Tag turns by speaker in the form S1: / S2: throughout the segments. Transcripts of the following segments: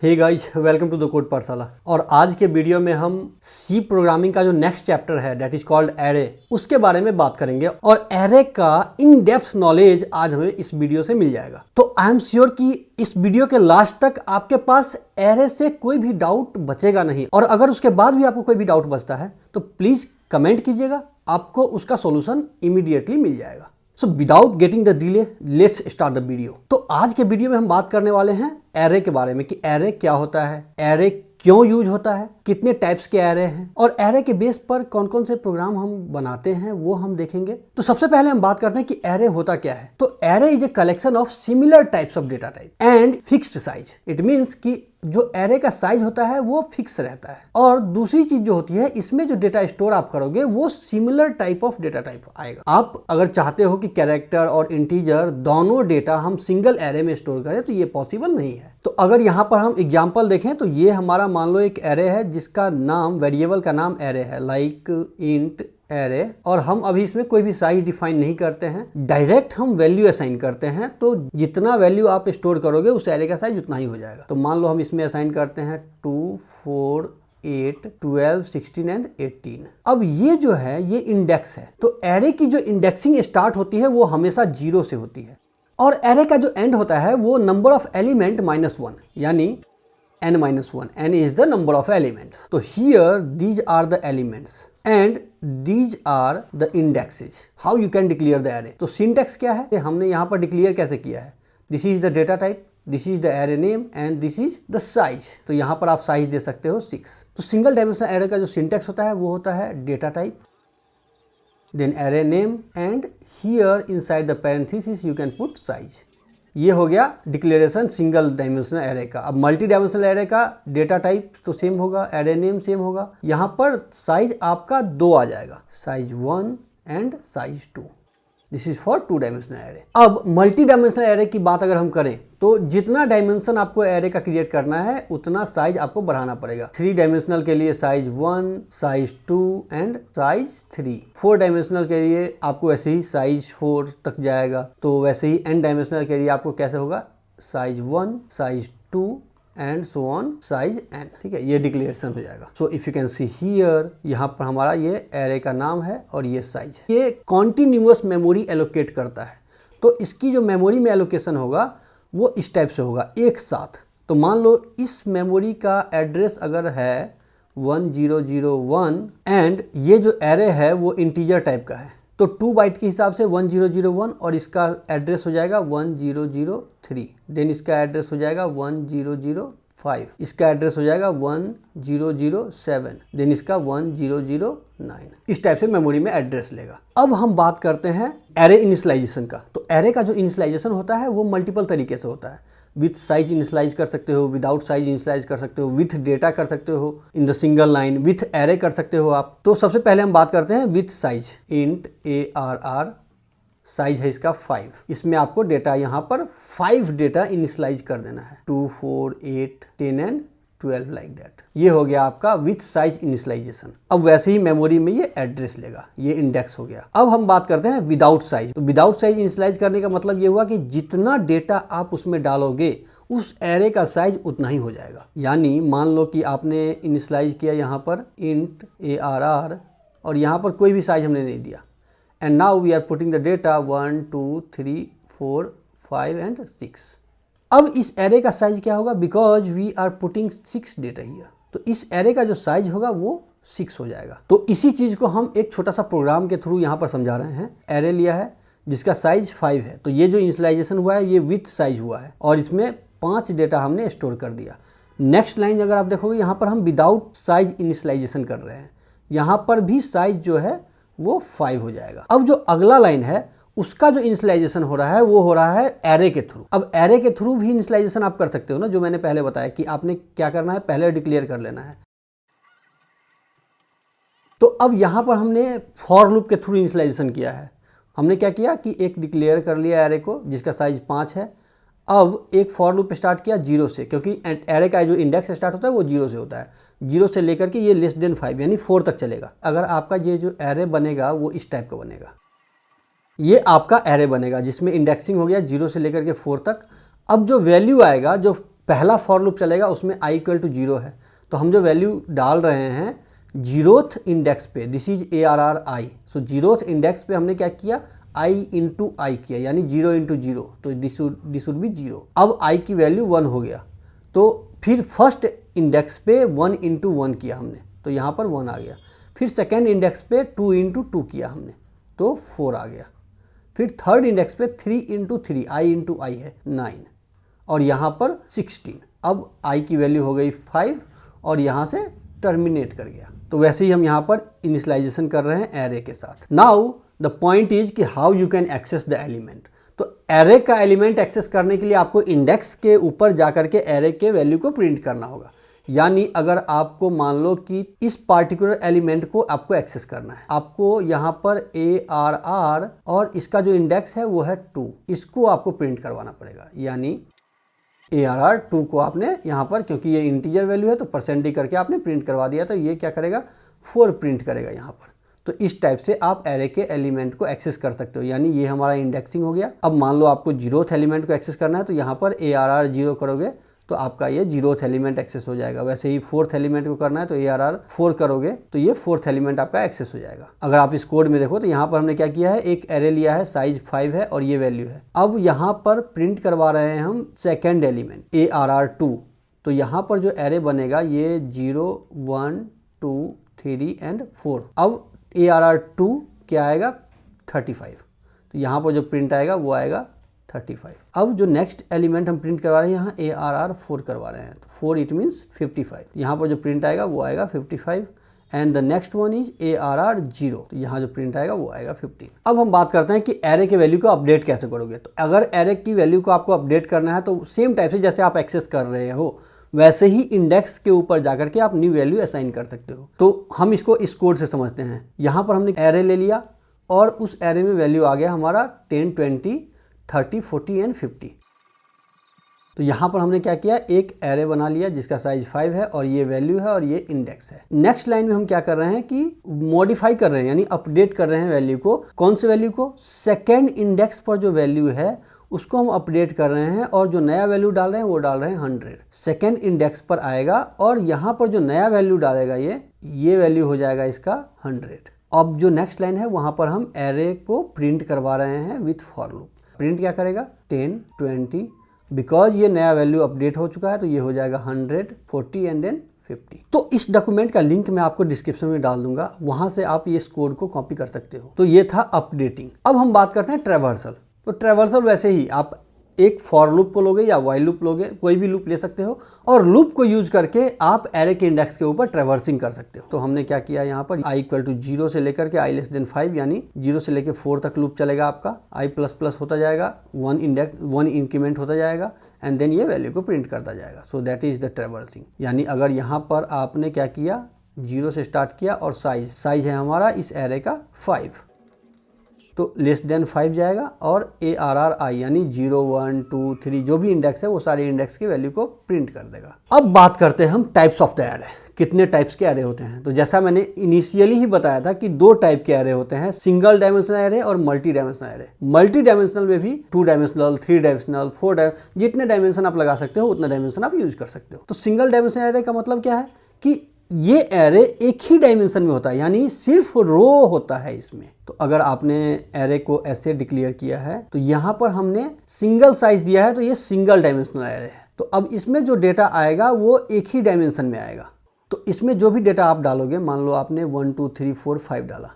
S1: Hey guys, welcome to the code Pathshala. और आज के वीडियो में हम सी प्रोग्रामिंग का जो नेक्स्ट चैप्टर है दैट इज कॉल्ड एरे, उसके बारे में बात करेंगे। और एरे का इन डेप्थ नॉलेज आज हमें इस वीडियो से मिल जाएगा। तो आई एम श्योर कि इस वीडियो के लास्ट तक आपके पास एरे से कोई भी डाउट बचेगा नहीं। और अगर उसके बाद भी आपको कोई भी डाउट बचता है तो प्लीज कमेंट कीजिएगा, आपको उसका सॉल्यूशन इमीडिएटली मिल जाएगा। So without getting the delay, let's start the video. तो आज के वीडियो में हम बात करने वाले हैं एरे के बारे में कि एरे क्या होता है, एरे क्यों यूज होता है, कितने टाइप्स के एरे हैं और एरे के बेस पर कौन कौन से प्रोग्राम हम बनाते हैं वो हम देखेंगे। तो सबसे पहले हम बात करते हैं कि एरे होता क्या है। तो array is a collection of similar types of data type and fixed size. It means कि जो एरे का साइज होता है वो फिक्स रहता है। और दूसरी चीज जो होती है, इसमें जो डेटा स्टोर आप करोगे वो similar type of data type आएगा। आप अगर चाहते हो कि कैरेक्टर और इंटीजर दोनों डेटा हम सिंगल एरे में स्टोर करें तो ये पॉसिबल नहीं है। तो अगर यहाँ पर हम एग्जांपल देखें तो ये हमारा मान लो एक एरे है जिसका नाम, वेरिएबल का नाम एरे है, लाइक इंट एरे। और हम अभी इसमें कोई भी साइज डिफाइन नहीं करते हैं, डायरेक्ट हम वैल्यू असाइन करते हैं। तो जितना वैल्यू आप स्टोर करोगे उस एरे का साइज उतना ही हो जाएगा। तो मान लो हम इसमें असाइन करते हैं 2, 4, 8, 12, 16 एंड 18। अब ये जो है ये इंडेक्स है। तो एरे की जो इंडेक्सिंग स्टार्ट होती है वो हमेशा 0 से होती है और एरे का जो एंड होता है वो नंबर ऑफ एलिमेंट -1, यानी n-1. n is the number of elements. So here these are the elements and these are the indexes. How you can declare the array? तो syntax क्या है, हमने यहाँ पर डिक्लेयर कैसे किया है। This is the data type, this is the array name and this is the size. तो यहाँ पर आप साइज दे सकते हो 6। तो सिंगल डायमेंशनल एरे का जो सिंटैक्स होता है वो होता है data type, then array name and here inside the parenthesis you can put size. ये हो गया डिक्लेरेशन सिंगल डायमेंशनल एरे का। अब मल्टी डायमेंशनल एरे का डेटा टाइप तो सेम होगा, एरे नेम सेम होगा। यहाँ पर साइज आपका 2 आ जाएगा, size 1 and size 2। This is for 2 dimensional array. अब मल्टी डायमेंशनल एरे की बात अगर हम करें तो जितना डायमेंशन आपको एरे का क्रिएट करना है उतना साइज आपको बढ़ाना पड़ेगा। 3 डायमेंशनल के लिए size 1, size 2 and size 3। 4 dimensional के लिए आपको ऐसे ही साइज 4 तक जाएगा। तो वैसे ही n डायमेंशनल के लिए आपको कैसे होगा, size 1, size 2 and so on size n। ठीक है, ये डिक्लेरेशन हो जाएगा। So if you can see here, यहाँ पर हमारा ये एरे का नाम है और ये साइज। ये कॉन्टिन्यूअस मेमोरी एलोकेट करता है। तो इसकी जो मेमोरी में एलोकेशन होगा वो इस टाइप से होगा एक साथ। तो मान लो इस मेमोरी का एड्रेस अगर है 1001 एंड ये जो एरे है वो इंटीजर टाइप का है, तो 2 बाइट के हिसाब से 1001 और इसका एड्रेस हो जाएगा 1003। देन इसका एड्रेस हो जाएगा 1005, इसका एड्रेस हो जाएगा 1007, देन इसका 1009। इस टाइप से मेमोरी में एड्रेस लेगा। अब हम बात करते हैं एरे इनिशियलाइजेशन का। तो एरे का जो इनिशियलाइजेशन होता है वो मल्टीपल तरीके से होता है। विथ साइज इनिशियलाइज कर सकते हो, विदाउट साइज इनिशियलाइज कर सकते हो, विथ डेटा कर सकते हो in the single line, with array कर सकते हो आप। तो सबसे पहले हम बात करते हैं with size. Int ARR, size है इसका 5। इसमें आपको डेटा यहाँ पर 5 डेटा इनिशियलाइज कर देना है, 2, 4, 8, 10 एंड 12 लाइक दैट। ये हो गया आपका विथ साइज इनिशियलाइजेशन। अब वैसे ही मेमोरी में ये एड्रेस लेगा, ये इंडेक्स हो गया। अब हम बात करते हैं विदाउट साइज। तो विदाउट साइज इनिशियलाइज करने का मतलब ये हुआ कि जितना डेटा आप उसमें डालोगे उस एरे का साइज उतना ही हो जाएगा। यानी मान लो कि आपने इनिशियलाइज किया यहाँ पर इंट ARR और यहाँ पर कोई भी साइज हमने नहीं दिया, and now we are putting the data 1, 2, 3, 4, 5 and 6। अब इस एरे का साइज क्या होगा, because we are putting 6 data here. तो इस एरे का जो साइज होगा वो 6 हो जाएगा। तो इसी चीज को हम एक छोटा सा प्रोग्राम के थ्रू यहाँ पर समझा रहे हैं। एरे लिया है जिसका साइज 5 है, तो ये जो इनिशियलाइजेशन हुआ है ये विथ साइज हुआ है और इसमें 5 डेटा हमने स्टोर कर दिया। नेक्स्ट लाइन अगर आप देखोगे यहाँ पर हम विदाउट साइज इनिशियलाइजेशन कर रहे हैं, यहाँ पर भी साइज जो है वो 5 हो जाएगा। अब जो अगला लाइन है उसका जो इनिशियलाइजेशन हो रहा है वो हो रहा है एरे के थ्रू। अब एरे के थ्रू भी इनिशियलाइजेशन आप कर सकते हो ना, जो मैंने पहले बताया कि आपने क्या करना है, पहले डिक्लेयर कर लेना है। तो अब यहाँ पर हमने फॉर लूप के थ्रू इनिशियलाइजेशन किया है। हमने क्या किया कि एक डिक्लेयर कर लिया एरे को जिसका साइज 5 है। अब एक फॉर लूप स्टार्ट किया 0 से, क्योंकि एरे का जो इंडेक्स स्टार्ट होता है वो 0 से होता है। 0 से लेकर के ये लेस देन 5 यानी 4 तक चलेगा। अगर आपका ये जो एरे बनेगा वो इस टाइप का बनेगा, ये आपका एरे बनेगा जिसमें इंडेक्सिंग हो गया 0 से लेकर के 4 तक। अब जो वैल्यू आएगा, जो पहला फॉर लूप चलेगा उसमें i इक्वल टू 0 है, तो हम जो वैल्यू डाल रहे हैं जीरोथ इंडेक्स पे, this is ARR so zeroth index पे हमने क्या किया, i इंटू आई किया, यानी 0 इंटू 0, तो दिस वुड बी 0। अब i की वैल्यू 1 हो गया, तो फिर फर्स्ट इंडेक्स पे 1 इंटू 1 किया हमने, तो यहाँ पर 1 आ गया। फिर सेकेंड इंडेक्स पे 2 इंटू 2 किया हमने, तो 4 आ गया। फिर थर्ड इंडेक्स पे 3 इंटू 3, आई इंटू आई है 9, और यहाँ पर 16। अब i की वैल्यू हो गई 5 और यहाँ से टर्मिनेट कर गया। तो वैसे ही हम यहाँ पर इनिशियलाइजेशन कर रहे हैं एरे के साथ। नाउ द पॉइंट इज कि how you can access the element. तो एरे का एलिमेंट एक्सेस करने के लिए आपको इंडेक्स के ऊपर जाकर के एरे के वैल्यू को प्रिंट करना होगा। यानी अगर आपको मान लो कि इस पार्टिकुलर एलिमेंट को आपको एक्सेस करना है, आपको यहाँ पर ARR और इसका जो इंडेक्स है वो है 2, इसको आपको प्रिंट करवाना पड़ेगा। यानी ARR 2 को आपने यहाँ पर, क्योंकि ये इंटीजर वैल्यू है तो परसेंट डी करके आपने प्रिंट करवा दिया, तो ये क्या करेगा 4 प्रिंट करेगा यहाँ पर। तो इस टाइप से आप एरे के एलिमेंट को एक्सेस कर सकते हो। यानी ये हमारा इंडेक्सिंग हो गया। अब मान लो आपको जीरोथ एलिमेंट को एक्सेस करना है, तो यहाँ पर ARR 0 करोगे तो आपका ये जीरोथ एलिमेंट एक्सेस हो जाएगा। वैसे ही फोर्थ एलिमेंट को करना है तो ARR 4 करोगे तो ये फोर्थ एलिमेंट आपका एक्सेस हो जाएगा। अगर आप इस कोड में देखो तो यहाँ पर हमने क्या किया है, एक एरे लिया है, साइज 5 है और ये वैल्यू है। अब यहाँ पर प्रिंट करवा रहे हैं हम सेकेंड एलिमेंट ARR 2। तो यहाँ पर जो एरे बनेगा ये 0 1 2 3 एंड 4। अब ARR 2 क्या आएगा 35, तो यहाँ पर जो प्रिंट आएगा वो आएगा 35। अब जो नेक्स्ट एलिमेंट हम प्रिंट करवा रहे हैं यहाँ ARR 4 करवा रहे हैं, तो 4 इट मीन्स 55। यहाँ पर जो प्रिंट आएगा वो आएगा 55 and the next one is ARR 0, तो यहाँ जो प्रिंट आएगा वो आएगा 15। अब हम बात करते हैं कि एरे के वैल्यू को अपडेट कैसे करोगे। तो अगर एरे की वैल्यू को आपको अपडेट करना है तो सेम टाइप से जैसे आप एक्सेस कर रहे हो वैसे ही इंडेक्स के ऊपर जाकर के आप न्यू वैल्यू असाइन कर सकते हो। तो हम इसको इस कोड से समझते हैं। यहाँ पर हमने एरे ले लिया और उस एरे में वैल्यू आ गया हमारा 10 20 30 40 एंड 50। तो यहाँ पर हमने क्या किया, एक एरे बना लिया जिसका साइज 5 है और ये वैल्यू है और ये इंडेक्स है। नेक्स्ट लाइन में हम क्या कर रहे हैं कि मॉडिफाई कर रहे हैं, यानी अपडेट कर रहे हैं वैल्यू को। कौन से वैल्यू को, सेकेंड इंडेक्स पर जो वैल्यू है उसको हम अपडेट कर रहे हैं और जो नया वैल्यू डाल रहे हैं वो डाल रहे हैं 100। सेकेंड इंडेक्स पर आएगा और यहाँ पर जो नया वैल्यू डालेगा ये वैल्यू हो जाएगा इसका 100। अब जो नेक्स्ट लाइन है वहाँ पर हम एरे को प्रिंट करवा रहे हैं विथ फॉर लूप। प्रिंट क्या करेगा 10 20, बिकॉज ये नया वैल्यू अपडेट हो चुका है तो ये हो जाएगा 100 40 एंड देन 50। तो इस डॉक्यूमेंट का लिंक मैं आपको डिस्क्रिप्शन में डाल दूंगा, वहां से आप ये कोड को कॉपी कर सकते हो। तो ये था अपडेटिंग। अब हम बात करते हैं ट्रैवर्सल। तो ट्रैवर्सल वैसे ही आप एक फॉर लूप को लोगे या वाइल लूप लोगे, कोई भी लूप ले सकते हो और लूप को यूज करके आप एरे के इंडेक्स के ऊपर ट्रैवर्सिंग कर सकते हो। तो हमने क्या किया यहाँ पर i इक्वल टू 0 से लेकर के i लेस देन 5, यानी 0 से लेकर 4 तक लूप चलेगा आपका। i प्लस प्लस होता जाएगा, 1 इंक्रीमेंट होता जाएगा एंड देन ये वैल्यू को प्रिंट करता जाएगा। So that is the traversing. यानी अगर यहाँ पर आपने क्या किया, 0 से स्टार्ट किया और साइज है हमारा इस एरे का 5, तो लेस देन 5 जाएगा और ARR यानी 0 1 2 3 जो भी इंडेक्स है वो सारे इंडेक्स की वैल्यू को प्रिंट कर देगा। अब बात करते हैं हम टाइप्स ऑफ द एरे, कितने टाइप्स के एरे होते हैं। तो जैसा मैंने इनिशियली ही बताया था कि 2 टाइप के एरे होते हैं, सिंगल डायमेंशनल एरे और multi dimensional array. Multi dimensional में भी 2 डायमेंशनल 3 डायमेंशनल 4 डायमेंशनल, जितने डायमेंशन आप लगा सकते हो उतना डायमेंशन आप यूज कर सकते हो। तो सिंगल डायमेंशनल एरे का मतलब क्या है कि ये एरे एक ही डायमेंशन में होता है, यानी सिर्फ रो होता है इसमें। तो अगर आपने एरे को ऐसे डिक्लेयर किया है तो यहाँ पर हमने सिंगल साइज दिया है, तो ये सिंगल डायमेंशनल एरे है। तो अब इसमें जो डेटा आएगा वो एक ही डायमेंशन में आएगा। तो इसमें जो भी डेटा आप डालोगे, मान लो आपने 1 2 3 4 5 डाला,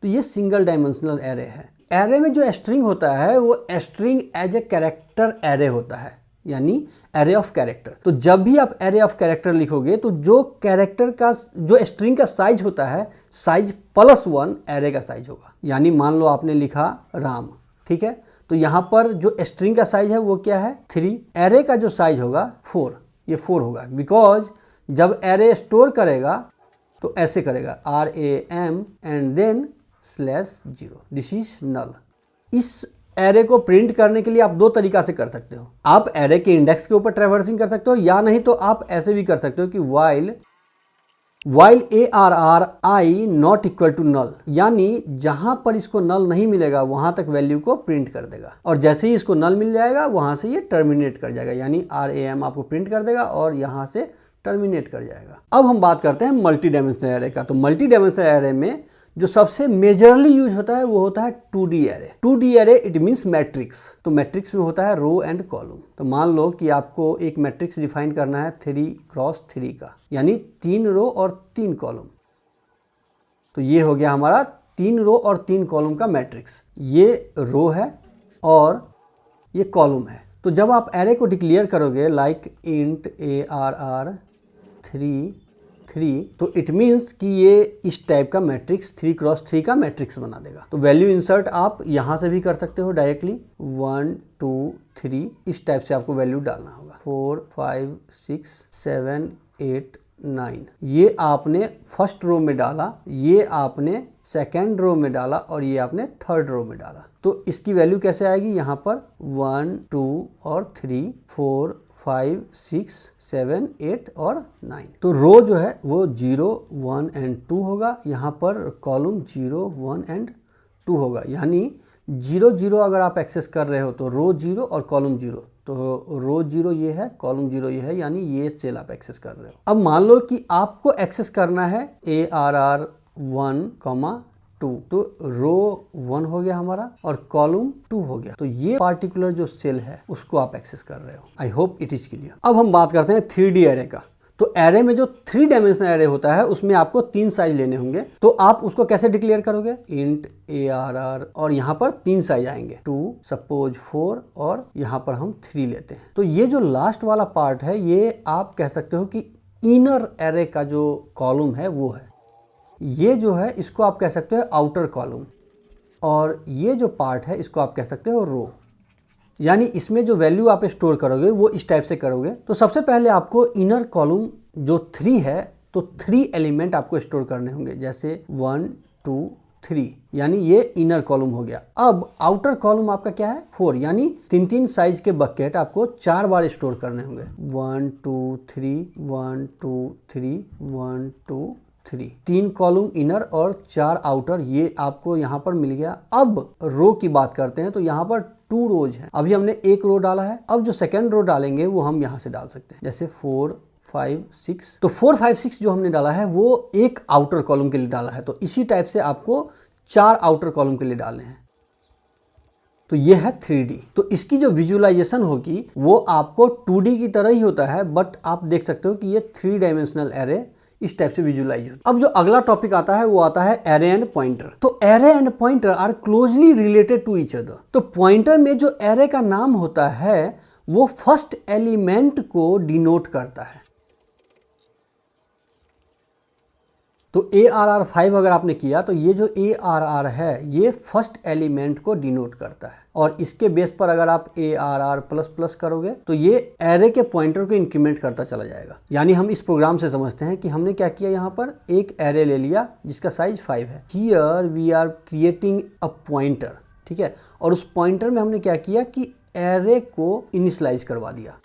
S1: तो ये सिंगल डायमेंशनल एरे है। एरे में जो स्ट्रिंग होता है वो string as a character array होता है, यानी एरे ऑफ कैरेक्टर। तो जब भी आप एरे ऑफ कैरेक्टर लिखोगे तो जो कैरेक्टर का जो स्ट्रिंग का साइज होता है, साइज +1 एरे का साइज होगा। यानी मान लो आपने लिखा राम, ठीक है, तो यहाँ पर जो स्ट्रिंग का साइज है वो क्या है 3, एरे का जो साइज होगा 4, ये 4 होगा। बिकॉज जब एरे स्टोर करेगा तो ऐसे करेगा RAM and then /0, this is null. इस एरे को प्रिंट करने के लिए आप 2 तरीका से कर सकते हो। आप एरे के इंडेक्स के ऊपर ट्रैवर्सिंग कर सकते हो, या नहीं तो आप ऐसे भी कर सकते हो कि while while ARRI not equal to null, यानी जहां पर इसको नल नहीं मिलेगा वहां तक वैल्यू को प्रिंट कर देगा, और जैसे ही इसको नल मिल जाएगा वहां से ये टर्मिनेट कर जाएगा, यानी RAM आपको प्रिंट कर देगा और यहां से टर्मिनेट कर जाएगा। अब हम बात करते हैं मल्टी डायमेंशनल एरे का। तो मल्टी डायमेंशनल एरे में जो सबसे मेजरली यूज होता है वो होता है 2D array. 2D array it means matrix. तो मैट्रिक्स में होता है रो एंड कॉलम। तो मान लो कि आपको एक मैट्रिक्स डिफाइन करना है 3x3 का, यानी 3 रो और 3 कॉलम। तो ये हो गया हमारा 3 रो और 3 कॉलम का मैट्रिक्स। ये रो है और ये कॉलम है। तो जब आप एरे को डिक्लेयर करोगे लाइक इंट ARR3 तो इट मीन्स कि ये इस टाइप का मैट्रिक्स 3x3 का मैट्रिक्स बना देगा। तो वैल्यू इंसर्ट आप यहाँ से भी कर सकते हो डायरेक्टली, 1 2 3 इस टाइप से आपको वैल्यू डालना होगा। 4 5 6 7 8 9 ये आपने फर्स्ट रो में डाला, ये आपने सेकेंड रो में डाला और ये आपने थर्ड रो में डाला। तो इसकी वैल्यू कैसे आएगी? यहाँ पर 1 2 और 3 4 5 6 7 8 और 9। तो रो जो है वो 0 1 एंड 2 होगा, यहाँ पर कॉलम 0 1 एंड 2 होगा, यानी 0 0 अगर आप एक्सेस कर रहे हो तो रो 0 और कॉलम 0। तो रो 0 ये है, कॉलम 0 ये है, यानी ये सेल आप एक्सेस कर रहे हो। अब मान लो कि आपको एक्सेस करना है ARR1, 2, तो रो 1 हो गया हमारा और कॉलम 2 हो गया। तो ये पार्टिकुलर जो सेल है उसको आप एक्सेस कर रहे हो। I hope it is clear. अब हम बात करते हैं 3D एरे का। तो एरे में जो 3 डायमेंशनल एरे होता है उसमें आपको 3 साइज लेने होंगे। तो आप उसको कैसे डिक्लेयर करोगे? इंट ARR और यहाँ पर 3 साइज आएंगे, 2 सपोज 4 और यहाँ पर हम 3 लेते हैं। तो ये जो लास्ट वाला पार्ट है ये आप कह सकते हो कि इनर एरे का जो कॉलम है वो है। ये जो है इसको आप कह सकते हो आउटर कॉलम, और ये जो पार्ट है इसको आप कह सकते हो रो। यानी इसमें जो वैल्यू आप स्टोर करोगे वो इस टाइप से करोगे। तो सबसे पहले आपको इनर कॉलम जो 3 है तो 3 एलिमेंट आपको स्टोर करने होंगे, जैसे 1 2 3, यानी ये इनर कॉलम हो गया। अब आउटर कॉलम आपका क्या है? 4, यानी 3 साइज के बकेट आपको 4 बार स्टोर करने होंगे। 1 2 3 1 2 3 1 2 3 कॉलम इनर और 4 आउटर, ये आपको यहाँ पर मिल गया। अब रो की बात करते हैं। तो यहाँ पर 2 रोज हैं। अभी हमने एक रो डाला है, अब जो सेकेंड रो डालेंगे वो हम यहाँ से डाल सकते हैं, जैसे 4 5 6। तो 4 5 6 जो हमने डाला है वो एक आउटर कॉलम के लिए डाला है। तो इसी टाइप से आपको 4 आउटर कॉलम के लिए डालने हैं। तो ये है 3D। तो इसकी जो विजुअलाइजेशन होगी वो आपको 2D की तरह ही होता है, बट आप देख सकते हो कि ये 3 डायमेंशनल एरे इस टाइप से विजुअलाइज होता है। अब जो अगला टॉपिक आता है वो आता है एरे एंड पॉइंटर। तो array and pointer are closely related to each other. तो पॉइंटर में जो एरे का नाम होता है वो फर्स्ट एलिमेंट को डिनोट करता है। तो ARR5 अगर आपने किया तो ये जो ARR है ये फर्स्ट एलिमेंट को डिनोट करता है, और इसके बेस पर अगर आप ARR++ करोगे तो ये एरे के पॉइंटर को इंक्रीमेंट करता चला जाएगा। यानी हम इस प्रोग्राम से समझते हैं कि हमने क्या किया, यहाँ पर एक एरे ले लिया जिसका साइज 5 है। Here we are creating a pointer, ठीक है, और उस पॉइंटर में हमने क्या किया कि एरे को इनिशियलाइज करवा दिया।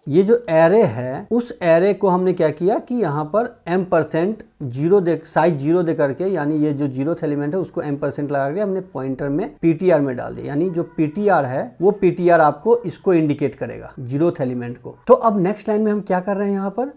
S1: ये जो एरे है उस एरे को हमने क्या किया कि यहाँ पर M% 0 दे, साइज 0 दे करके, यानी ये जो 0th एलिमेंट है उसको M% लगा के हमने पॉइंटर में PTR में डाल दिया। यानी जो PTR है वो PTR आपको इसको इंडिकेट करेगा 0th एलिमेंट को। तो अब नेक्स्ट लाइन में हम क्या कर रहे हैं,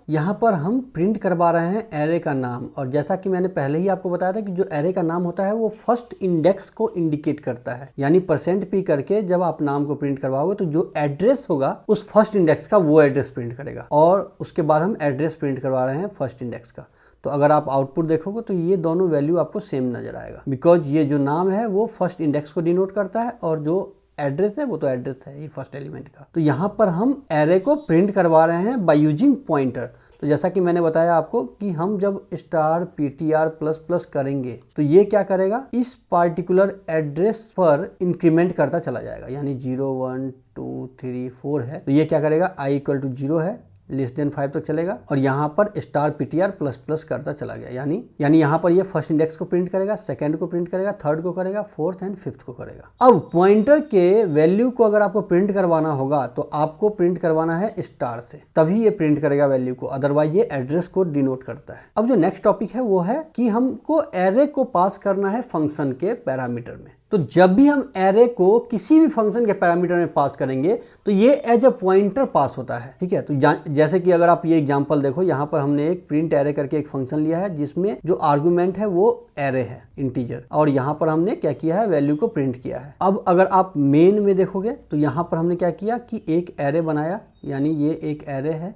S1: यहाँ पर हम प्रिंट करवा रहे हैं एरे का नाम। और जैसा कि मैंने पहले ही आपको बताया था कि जो एरे का नाम होता है वो फर्स्ट इंडेक्स को इंडिकेट करता है। यानी %p करके जब आप नाम को प्रिंट करवाओगे तो जो एड्रेस होगा उस फर्स्ट इंडेक्स का वो एड्रेस प्रिंट करेगा, और उसके बाद हम एड्रेस प्रिंट करवा रहे हैं फर्स्ट इंडेक्स का। तो अगर आप आउटपुट देखोगे तो ये दोनों वैल्यू आपको सेम नजर आएगा, बिकॉज ये जो नाम है वो फर्स्ट इंडेक्स को डिनोट करता है और जो एड्रेस है वो तो एड्रेस है ही फर्स्ट एलिमेंट का। तो यहाँ पर हम एरे को प्रिंट करवा रहे हैं बाय यूजिंग पॉइंटर। तो जैसा कि मैंने बताया आपको कि हम जब $PTR++ करेंगे तो ये क्या करेगा, इस पार्टिकुलर एड्रेस पर इंक्रीमेंट करता चला जाएगा। यानी 0 1 2 3 4 है तो ये क्या करेगा, i = 0 है <5 तक चलेगा और यहाँ पर स्टार ptr प्लस प्लस करता चला गया, यानी यहाँ पर ये फर्स्ट इंडेक्स को प्रिंट करेगा, सेकंड को प्रिंट करेगा, थर्ड को करेगा, फोर्थ एंड फिफ्थ को करेगा। अब पॉइंटर के वैल्यू को अगर आपको प्रिंट करवाना होगा तो आपको प्रिंट करवाना है स्टार से, तभी ये प्रिंट करेगा वैल्यू को, अदरवाइज ये एड्रेस को डिनोट करता है। अब जो नेक्स्ट टॉपिक है वो है कि हमको एरे को पास करना है फंक्शन के पैरामीटर में। तो जब भी हम एरे को किसी भी फंक्शन के पैरामीटर में पास करेंगे तो ये एज अ पॉइंटर पास होता है, ठीक है। तो जैसे कि अगर आप ये एग्जांपल देखो, यहाँ पर हमने एक प्रिंट एरे करके एक फंक्शन लिया है जिसमें जो आर्गुमेंट है वो एरे है, इंटीजर, और यहाँ पर हमने क्या किया है, वैल्यू को प्रिंट किया है। अब अगर आप मेन में देखोगे तो यहाँ पर हमने क्या किया कि एक एरे बनाया, यानी ये एक एरे है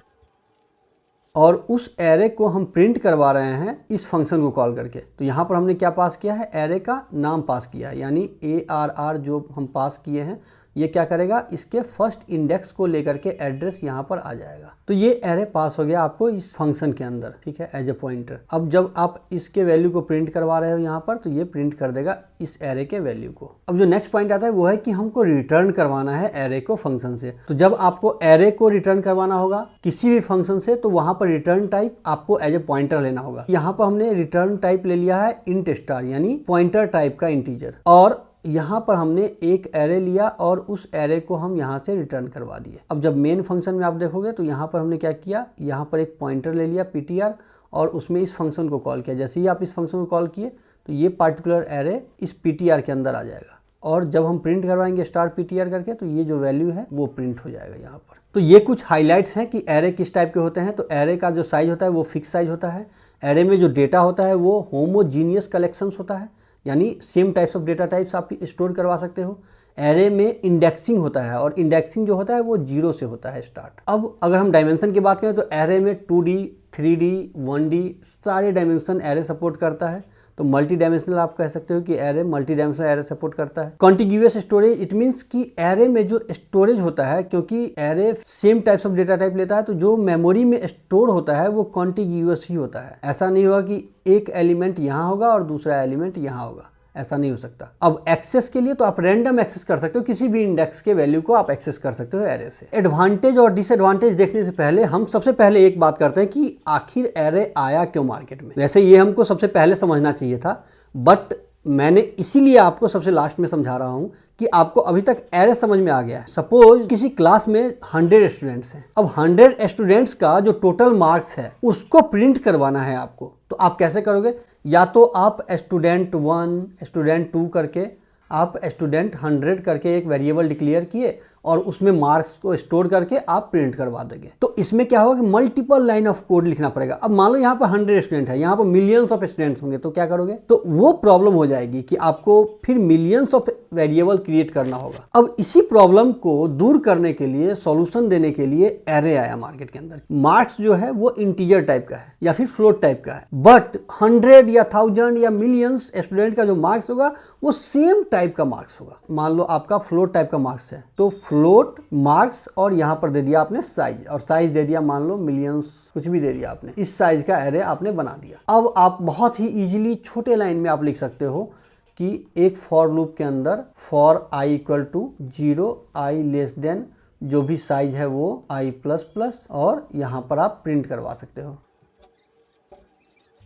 S1: और उस एरे को हम प्रिंट करवा रहे हैं इस फंक्शन को कॉल करके। तो यहाँ पर हमने क्या पास किया है, एरे का नाम पास किया है, यानी ARR जो हम पास किए हैं ये क्या करेगा, इसके फर्स्ट इंडेक्स को लेकर के एड्रेस यहाँ पर आ जाएगा। तो ये एरे पास हो गया आपको इस फंक्शन के अंदर, ठीक है, एज ए पॉइंटर। अब जब आप इसके वैल्यू को प्रिंट करवा रहे हो यहाँ पर, तो ये प्रिंट कर देगा इस एरे के वैल्यू को। अब जो नेक्स्ट पॉइंट आता है वो है कि हमको रिटर्न करवाना है एरे को फंक्शन से। तो जब आपको एरे को रिटर्न करवाना होगा किसी भी फंक्शन से, तो वहां पर रिटर्न टाइप आपको एज ए पॉइंटर लेना होगा। यहाँ पर हमने रिटर्न टाइप ले लिया है इंट स्टार, यानी पॉइंटर टाइप का इंटीजर, और यहाँ पर हमने एक एरे लिया और उस एरे को हम यहाँ से रिटर्न करवा दिए। अब जब मेन फंक्शन में आप देखोगे तो यहाँ पर हमने क्या किया, यहाँ पर एक पॉइंटर ले लिया ptr और उसमें इस फंक्शन को कॉल किया। जैसे ही आप इस फंक्शन को कॉल किए तो ये पार्टिकुलर एरे इस ptr के अंदर आ जाएगा, और जब हम प्रिंट करवाएंगे स्टार ptr करके तो ये जो वैल्यू है वो प्रिंट हो जाएगा यहाँ पर। तो ये कुछ हाइलाइट्स हैं कि एरे किस टाइप के होते हैं। तो एरे का जो साइज होता है वो फिक्स साइज होता है। एरे में जो डेटा होता है वो होमोजीनियस कलेक्शंस होता है, यानी same types of data types आप स्टोर करवा सकते हो। एरे में इंडेक्सिंग होता है और इंडेक्सिंग जो होता है वो 0 से होता है स्टार्ट। अब अगर हम डायमेंशन की बात करें तो एरे में 2D, 3D, 1D सारे डायमेंशन एरे सपोर्ट करता है। तो मल्टी डायमेंशनल आप कह सकते हो कि array multi dimensional array support करता है। कॉन्टिग्यूअस स्टोरेज, इट मीन्स कि एरे में जो स्टोरेज होता है, क्योंकि array same types of data type लेता है, तो जो मेमोरी में स्टोर होता है वो कॉन्टिग्यूअस ही होता है। ऐसा नहीं होगा कि एक एलिमेंट यहाँ होगा और दूसरा एलिमेंट यहाँ होगा, ऐसा नहीं हो सकता। अब एक्सेस के लिए तो आप रैंडम एक्सेस कर सकते हो, किसी भी इंडेक्स के वैल्यू को आप एक्सेस कर सकते हो एरे से। एडवांटेज और डिसएडवांटेज देखने से पहले हम सबसे पहले एक बात करते हैं कि आखिर एरे आया क्यों मार्केट में। वैसे ये हमको सबसे पहले समझना चाहिए था, बट मैंने इसीलिए आपको सबसे लास्ट में समझा रहा हूं कि आपको अभी तक एरे समझ में आ गया है। सपोज किसी क्लास में 100 स्टूडेंट्स हैं। अब 100 स्टूडेंट्स का जो टोटल मार्क्स है उसको प्रिंट करवाना है आपको। तो आप कैसे करोगे, या तो आप स्टूडेंट 1, स्टूडेंट 2 करके आप स्टूडेंट 100 करके एक वेरिएबल डिक्लेयर किए और उसमें मार्क्स को स्टोर करके आप प्रिंट करवा दोगे। तो इसमें क्या होगा कि मल्टीपल लाइन ऑफ कोड लिखना पड़ेगा। अब मान लो यहाँ पर 100 स्टूडेंट है, यहाँ पर मिलियंस ऑफ स्टूडेंट्स होंगे, तो क्या करोगे, तो वो प्रॉब्लम हो जाएगी कि आपको फिर मिलियंस ऑफ वेरिएबल क्रिएट करना होगा। अब इसी प्रॉब्लम को दूर करने के लिए, सॉल्यूशन देने के लिए एरे आया मार्केट के अंदर। मार्क्स जो है वो इंटीजर टाइप का है या फिर फ्लोट टाइप का है, बट 100 या 1000 या मिलियंस स्टूडेंट का जो मार्क्स होगा वो सेम टाइप का मार्क्स होगा। मान लो आपका फ्लोट टाइप का मार्क्स है, तो फ्लोट मार्क्स और यहां पर दे दिया आपने साइज, और साइज दे दिया मान लो मिलियंस, कुछ भी दे दिया आपने, इस साइज का एरे आपने बना दिया। अब आप बहुत ही इजीली छोटे लाइन में आप लिख सकते हो कि एक फॉर लूप के अंदर for i equal to 0, i less than जो भी साइज है वो i प्लस प्लस, और यहां पर आप प्रिंट करवा सकते हो।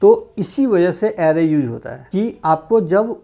S1: तो इसी वजह से एरे यूज होता है कि आपको जब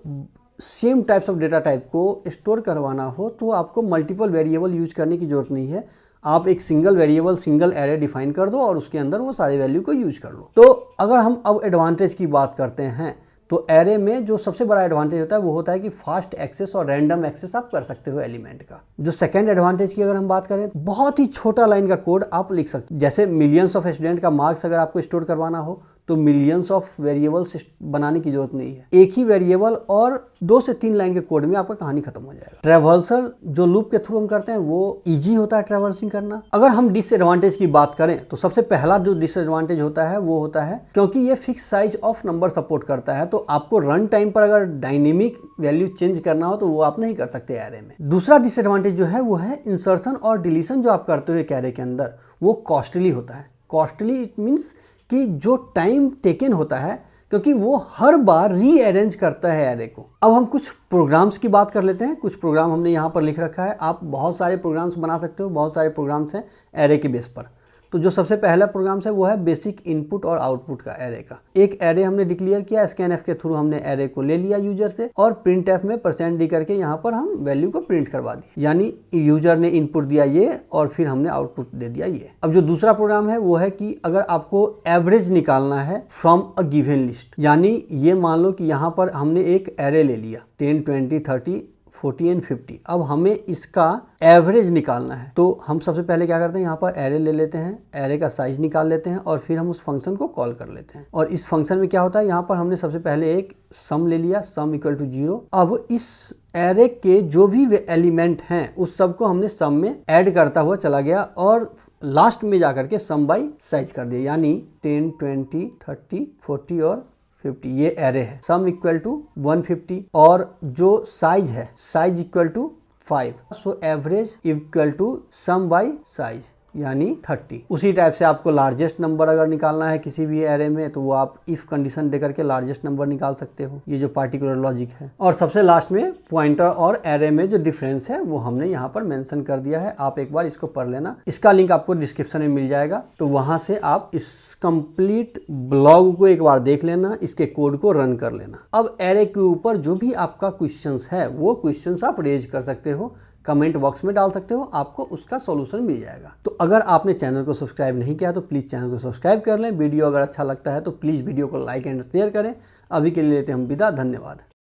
S1: same types of data type को स्टोर करवाना हो तो आपको मल्टीपल वेरिएबल यूज करने की जरूरत नहीं है। आप एक single variable, single array define कर दो और उसके अंदर वो सारे वैल्यू को यूज कर लो। तो अगर हम अब एडवांटेज की बात करते हैं तो एरे में जो सबसे बड़ा एडवांटेज होता है वो होता है कि फास्ट एक्सेस और रैंडम एक्सेस आप कर सकते हो एलिमेंट का। जो सेकंड एडवांटेज की अगर हम बात करें, बहुत ही छोटा लाइन का कोड आप लिख सकते हो। जैसे मिलियंस ऑफ स्टूडेंट का मार्क्स अगर आपको स्टोर करवाना हो तो मिलियंस ऑफ वेरिएबल्स बनाने की जरूरत नहीं है, एक ही वेरिएबल और 2 से 3 लाइन के कोड में आपका कहानी खत्म हो जाएगा। ट्रैवर्सल जो लूप के थ्रू हम करते हैं वो इजी होता है ट्रैवर्सिंग करना। अगर हम डिसएडवांटेज की बात करें तो सबसे पहला जो डिसएडवांटेज होता है वो होता है क्योंकि ये fix size of number support करता है, तो आपको रन टाइम पर अगर डायनेमिक वैल्यू चेंज करना हो तो वो आप नहीं कर सकते एरे में। दूसरा डिसएडवांटेज जो है वो है इंसर्शन और डिलीशन जो आप करते हो एक एरे के अंदर वो कॉस्टली होता है। कॉस्टली इट मीन्स कि जो टाइम टेकन होता है, क्योंकि वो हर बार रीअरेंज करता है एरे को। अब हम कुछ प्रोग्राम्स की बात कर लेते हैं। कुछ प्रोग्राम हमने यहाँ पर लिख रखा है, आप बहुत सारे प्रोग्राम्स बना सकते हो, बहुत सारे प्रोग्राम्स हैं एरे के बेस पर। तो जो सबसे पहला प्रोग्राम है वो है बेसिक इनपुट और आउटपुट का एरे का। एक एरे हमने डिक्लेयर किया, स्कैनएफ के थ्रू हमने एरे को ले लिया यूजर से और प्रिंटएफ में %d करके यहाँ पर हम वैल्यू को प्रिंट करवा दिए, यानी यूजर ने इनपुट दिया ये और फिर हमने आउटपुट दे दिया ये। अब जो दूसरा प्रोग्राम है वो है कि अगर आपको एवरेज निकालना है फ्रॉम अ गिवन लिस्ट, यानी ये मान लो कि यहाँ पर हमने एक एरे ले लिया 10, 20, 30, 40 एंड 50। अब हमें इसका एवरेज निकालना है, तो हम सबसे पहले क्या करते हैं, यहाँ पर एरे ले लेते हैं, एरे का साइज निकाल लेते हैं और फिर हम उस फंक्शन को कॉल कर लेते हैं। और इस फंक्शन में क्या होता है, यहाँ पर हमने सबसे पहले एक सम ले लिया, सम इक्वल टू 0। अब इस एरे के जो भी एलिमेंट हैं उस सब को हमने सम में ऐड करता हुआ चला गया और लास्ट में जाकर के सम बाई साइज कर दिया, यानी 10, 20, 30, 40 और 50 ये एरे है। सम इक्वल टू 150 और जो साइज है size equal to 5। So average equal to sum by size यानी 30। उसी टाइप से आपको लार्जेस्ट नंबर अगर निकालना है किसी भी एरे में तो वो आप इफ कंडीशन देकर के लार्जेस्ट नंबर निकाल सकते हो, ये जो पार्टिकुलर लॉजिक है। और सबसे लास्ट में पॉइंटर और एरे में जो डिफरेंस है वो हमने यहाँ पर मेंशन कर दिया है, आप एक बार इसको पढ़ लेना। इसका लिंक आपको डिस्क्रिप्शन में मिल जाएगा, तो वहां से आप इस कंप्लीट ब्लॉग को एक बार देख लेना, इसके कोड को रन कर लेना। अब एरे के ऊपर जो भी आपका क्वेश्चंस है वो क्वेश्चंस आप रेज कर सकते हो, कमेंट बॉक्स में डाल सकते हो, आपको उसका सॉल्यूशन मिल जाएगा। तो अगर आपने चैनल को सब्सक्राइब नहीं किया तो प्लीज़ चैनल को सब्सक्राइब कर लें। वीडियो अगर अच्छा लगता है तो प्लीज़ वीडियो को लाइक एंड शेयर करें। अभी के लिए लेते हैं हम विदा, धन्यवाद।